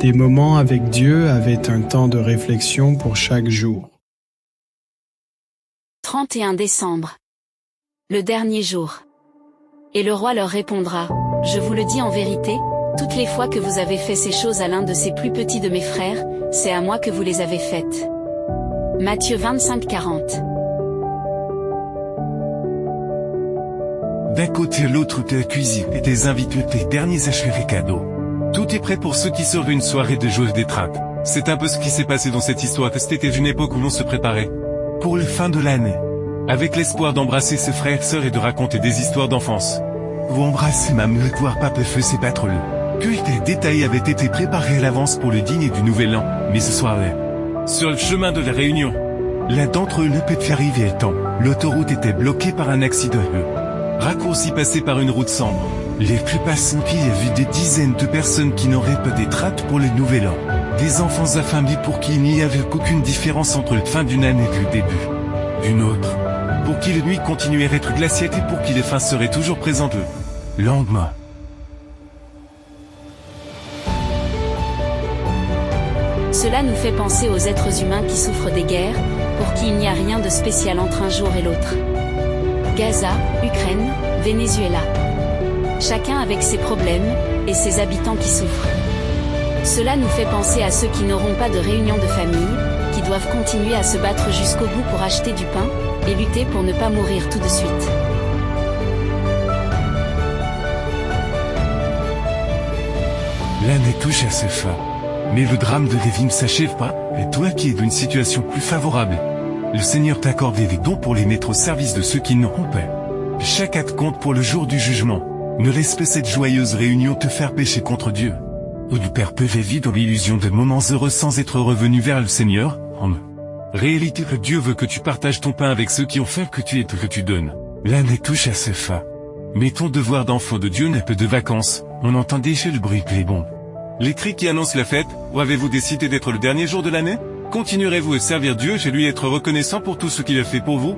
Des moments avec Dieu avaient un temps de réflexion pour chaque jour. 31 décembre. Le dernier jour. Et le roi leur répondra, « Je vous le dis en vérité, toutes les fois que vous avez fait ces choses à l'un de ces plus petits de mes frères, c'est à moi que vous les avez faites. » Matthieu 25, 40. D'un côté à l'autre de la cuisine et des invités tes derniers achats et cadeaux. Tout est prêt pour ceux qui sortent d'une soirée de joie et d'étreinte. C'est un peu ce qui s'est passé dans cette histoire. C'était une époque où l'on se préparait pour le fin de l'année, avec l'espoir d'embrasser ses frères et sœurs et de raconter des histoires d'enfance. Ou embrasser même le voir pas feu battre le. Que les détails avaient été préparés à l'avance pour le dîner du Nouvel An, mais ce soir-là, sur le chemin de la Réunion, l'un d'entre eux ne peut y arriver à temps. L'autoroute était bloquée par un accident. Raccourci passé par une route sombre. Les plus passants qui a vu des dizaines de personnes qui n'auraient pas des tracts pour le Nouvel An. Des enfants affamés pour qui il n'y avait aucune différence entre la fin d'une année et le début d'une autre. Pour qui la nuit continuait à être glaciale et pour qui les fins seraient toujours présentes le lendemain. Cela nous fait penser aux êtres humains qui souffrent des guerres, pour qui il n'y a rien de spécial entre un jour et l'autre. Gaza, Ukraine, Venezuela. Chacun avec ses problèmes, et ses habitants qui souffrent. Cela nous fait penser à ceux qui n'auront pas de réunion de famille, qui doivent continuer à se battre jusqu'au bout pour acheter du pain, et lutter pour ne pas mourir tout de suite. L'année touche à ses fins. Mais le drame de Lévi ne s'achève pas, et toi qui es d'une situation plus favorable. Le Seigneur t'a accordé des dons pour les mettre au service de ceux qui n'auront pas. Chaque acte compte pour le jour du jugement. Ne laisse pas cette joyeuse réunion te faire pécher contre Dieu. Ou nous perpétuer dans l'illusion de moments heureux sans être revenu vers le Seigneur, en réalité que Dieu veut que tu partages ton pain avec ceux qui ont faim que tu es que tu donnes. L'année touche à ses fins. Mais ton devoir d'enfant de Dieu n'a pas de vacances, on entend déjà le bruit des bombes. Les cris qui annoncent la fête, ou avez-vous décidé d'être le dernier jour de l'année? Continuerez-vous à servir Dieu et lui être reconnaissant pour tout ce qu'il a fait pour vous?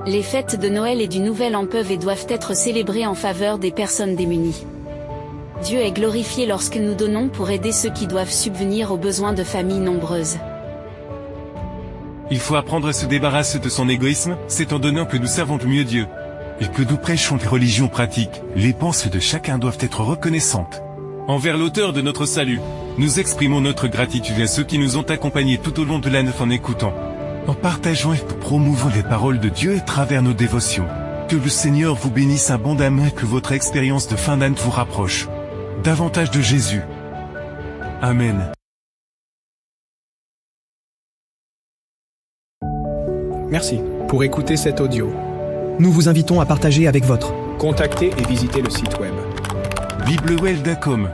Les fêtes de Noël et du Nouvel An peuvent et doivent être célébrées en faveur des personnes démunies. Dieu est glorifié lorsque nous donnons pour aider ceux qui doivent subvenir aux besoins de familles nombreuses. Il faut apprendre à se débarrasser de son égoïsme, c'est en donnant que nous servons le mieux Dieu. Et que nous prêchons les religions pratiques, les pensées de chacun doivent être reconnaissantes. Envers l'auteur de notre salut, nous exprimons notre gratitude à ceux qui nous ont accompagnés tout au long de l'année en écoutant, en partageant et promouvant les paroles de Dieu à travers nos dévotions. Que le Seigneur vous bénisse abondamment et que votre expérience de fin d'année vous rapproche davantage de Jésus. Amen. Merci pour écouter cet audio. Nous vous invitons à partager avec votre. Contactez et visitez le site web biblewell.com